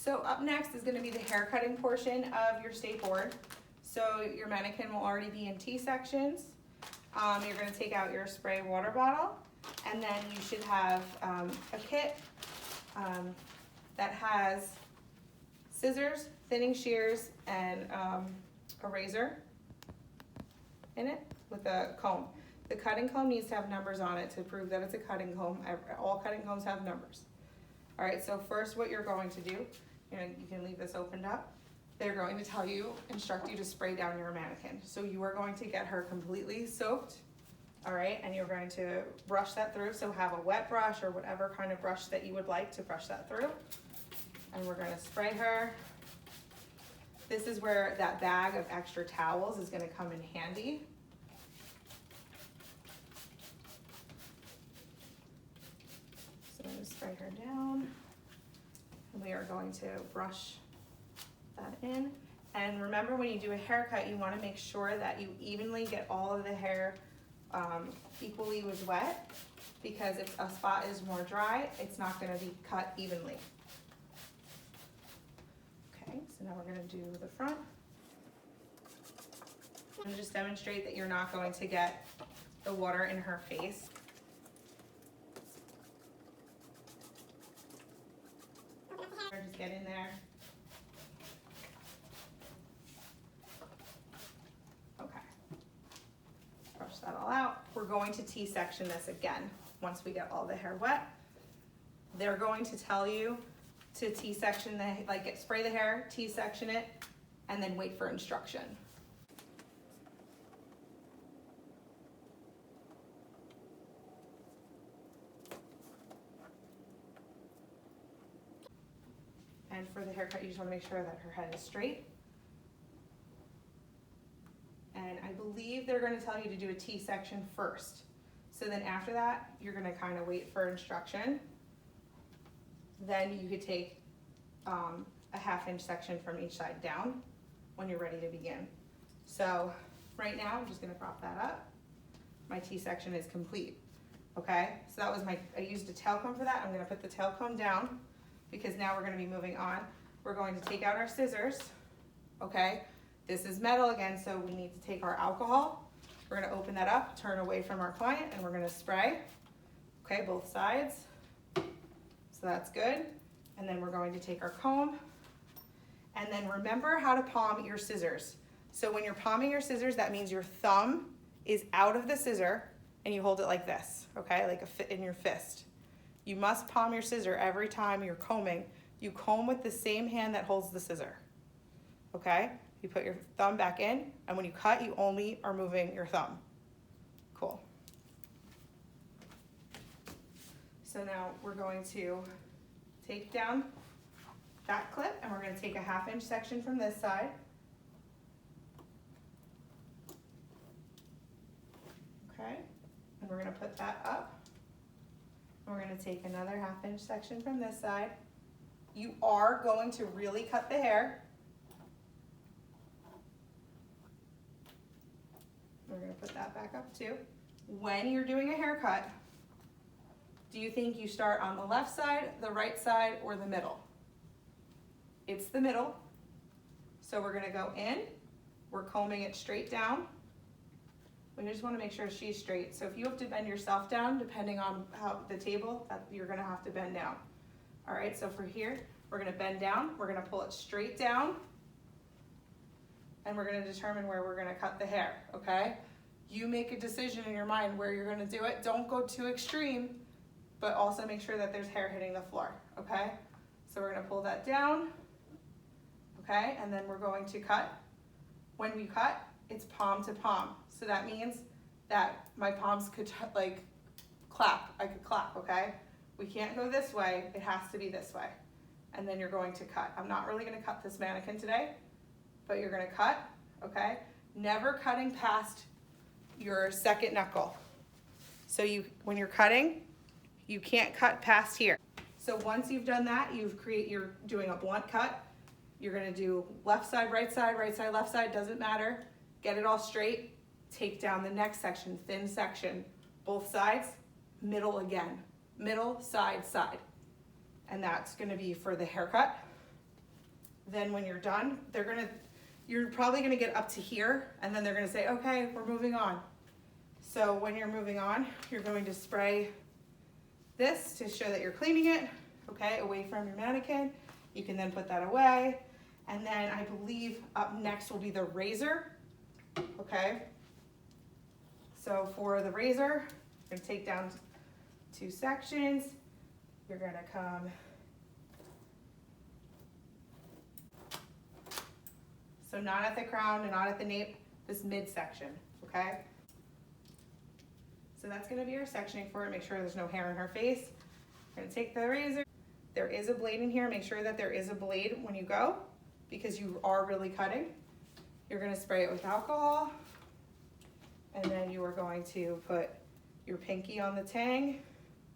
So up next is gonna be the hair cutting portion of your state board. So your mannequin will already be in T sections. You're gonna take out your spray water bottle, and then you should have a kit that has scissors, thinning shears, and a razor in it with a comb. The cutting comb needs to have numbers on it to prove that it's a cutting comb. All cutting combs have numbers. All right, so first what you're going to do, you can leave this opened up. They're going to tell you, instruct you to spray down your mannequin. So you are going to get her completely soaked, all right, and you're going to brush that through. So have a wet brush or whatever kind of brush that you would like to brush that through. And we're gonna spray her. This is where that bag of extra towels is gonna come in handy. So I'm gonna spray her down. And we are going to brush that in. And remember, when you do a haircut, you wanna make sure that you evenly get all of the hair equally with wet, because if a spot is more dry, it's not gonna be cut evenly. Okay, so now we're gonna do the front. I'm gonna just demonstrate that you're not going to get the water in her face. Just get in there. Okay. Brush that all out. We're going to T-section this again once we get all the hair wet. They're going to tell you to T-section spray the hair, T-section it, and then wait for instruction. And for the haircut, you just want to make sure that her head is straight. And I believe they're going to tell you to do a T-section first. So then after that, you're going to kind of wait for instruction. Then you could take a 1/2 inch section from each side down when you're ready to begin. So right now, I'm just going to prop that up. My T-section is complete. Okay, so that was I used a tail comb for that. I'm going to put the tail comb down, because now we're going to be moving on. We're going to take out our scissors, okay? This is metal again, so we need to take our alcohol. We're going to open that up, turn away from our client, and we're going to spray, okay, both sides. So that's good. And then we're going to take our comb, and then remember how to palm your scissors. So when you're palming your scissors, that means your thumb is out of the scissor, and you hold it like this, okay, like in your fist. You must palm your scissor every time you're combing. You comb with the same hand that holds the scissor, okay? You put your thumb back in, and when you cut, you only are moving your thumb. Cool. So now we're going to take down that clip, and we're going to take a 1/2 inch section from this side. Okay, and we're going to put that up. We're going to take another 1/2 inch section from this side. You are going to really cut the hair. We're going to put that back up too. When you're doing a haircut, do you think you start on the left side, the right side, or the middle? It's the middle. So we're going to go in. We're combing it straight down. We just want to make sure she's straight. So if you have to bend yourself down, depending on how the table, you're going to have to bend down. All right, so for here, we're going to bend down. We're going to pull it straight down. And we're going to determine where we're going to cut the hair, okay? You make a decision in your mind where you're going to do it. Don't go too extreme, but also make sure that there's hair hitting the floor, okay? So we're going to pull that down, okay? And then we're going to cut. When we cut, it's palm to palm. So that means that my palms could clap. I could clap, okay? We can't go this way. It has to be this way. And then you're going to cut. I'm not really going to cut this mannequin today, but you're going to cut, okay? Never cutting past your second knuckle. So when you're cutting, you can't cut past here. So once you've done that, you're doing a blunt cut. You're going to do left side, right side, left side, doesn't matter. Get it all straight. Take down the next section, thin section, both sides, middle again, middle, side, side. And that's going to be for the haircut. then when you're done, you're probably gonna get up to here, and then they're gonna say, okay, we're moving on. So when you're moving on, you're going to spray this to show that you're cleaning it, okay, away from your mannequin. You can then put that away. And then I believe up next will be the razor, okay? So for the razor, you're gonna take down 2 sections. You're gonna come so not at the crown and not at the nape, this midsection, okay? So that's gonna be our sectioning for it. Make sure there's no hair in her face. We're gonna take the razor. There is a blade in here. Make sure that there is a blade when you go, because you are really cutting. You're gonna spray it with alcohol, and then you are going to put your pinky on the tang,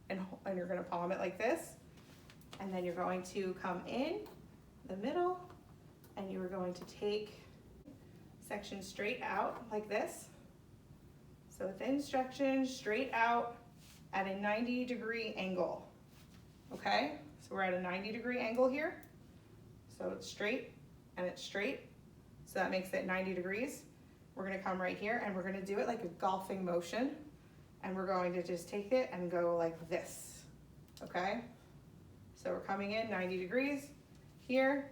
and you're gonna palm it like this. And then you're going to come in the middle, and you are going to take section straight out like this. So thin section, straight out at a 90-degree angle, okay? So we're at a 90-degree angle here. So it's straight and it's straight. So that makes it 90 degrees. We're gonna come right here and we're gonna do it like a golfing motion. And we're going to just take it and go like this, okay? So we're coming in 90 degrees here,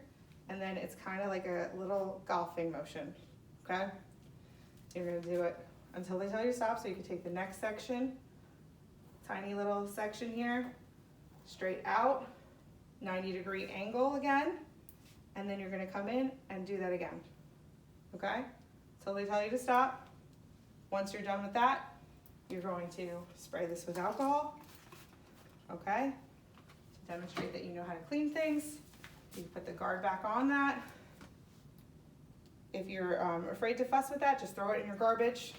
and then it's kind of like a little golfing motion, okay? You're gonna do it until they tell you to stop, so you can take the next section, tiny little section here, straight out, 90-degree angle again, and then you're gonna come in and do that again, okay? Until they tell you to stop. Once you're done with that, you're going to spray this with alcohol, okay? To demonstrate that you know how to clean things. You can put the guard back on that. If you're afraid to fuss with that, just throw it in your garbage.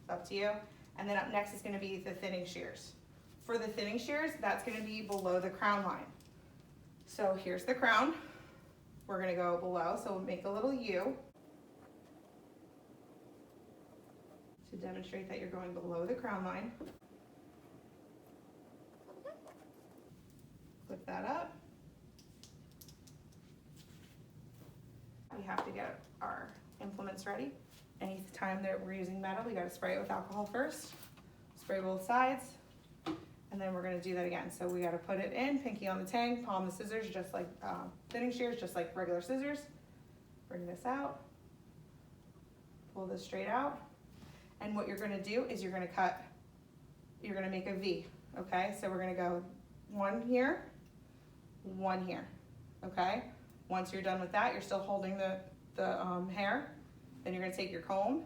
It's up to you. And then up next is gonna be the thinning shears. For the thinning shears, that's gonna be below the crown line. So here's the crown. We're gonna go below, so we'll make a little U to demonstrate that you're going below the crown line. Flip that up. We have to get our implements ready. Anytime that we're using metal, we gotta spray it with alcohol first. Spray both sides, and then we're gonna do that again. So we gotta put it in, pinky on the tang, palm the scissors, just like thinning shears, just like regular scissors. Bring this out, pull this straight out. And what you're gonna do is you're gonna make a V, okay? So we're gonna go one here, okay? Once you're done with that, you're still holding the hair. Then you're gonna take your comb,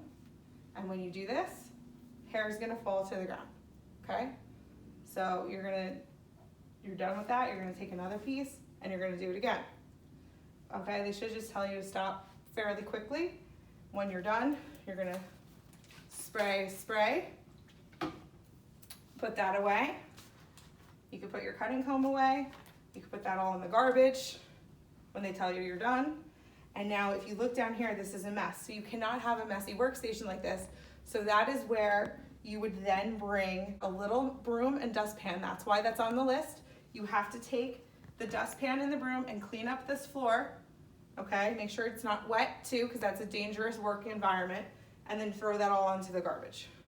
and when you do this, hair is gonna fall to the ground, okay? So you're done with that, you're gonna take another piece, and you're gonna do it again. Okay, they should just tell you to stop fairly quickly. When you're done, you're gonna spray, put that away. You can put your cutting comb away. You can put that all in the garbage when they tell you you're done. And now if you look down here, this is a mess. So you cannot have a messy workstation like this. So that is where you would then bring a little broom and dustpan. That's why that's on the list. You have to take the dustpan and the broom and clean up this floor, okay? Make sure it's not wet too, because that's a dangerous work environment, and then throw that all onto the garbage.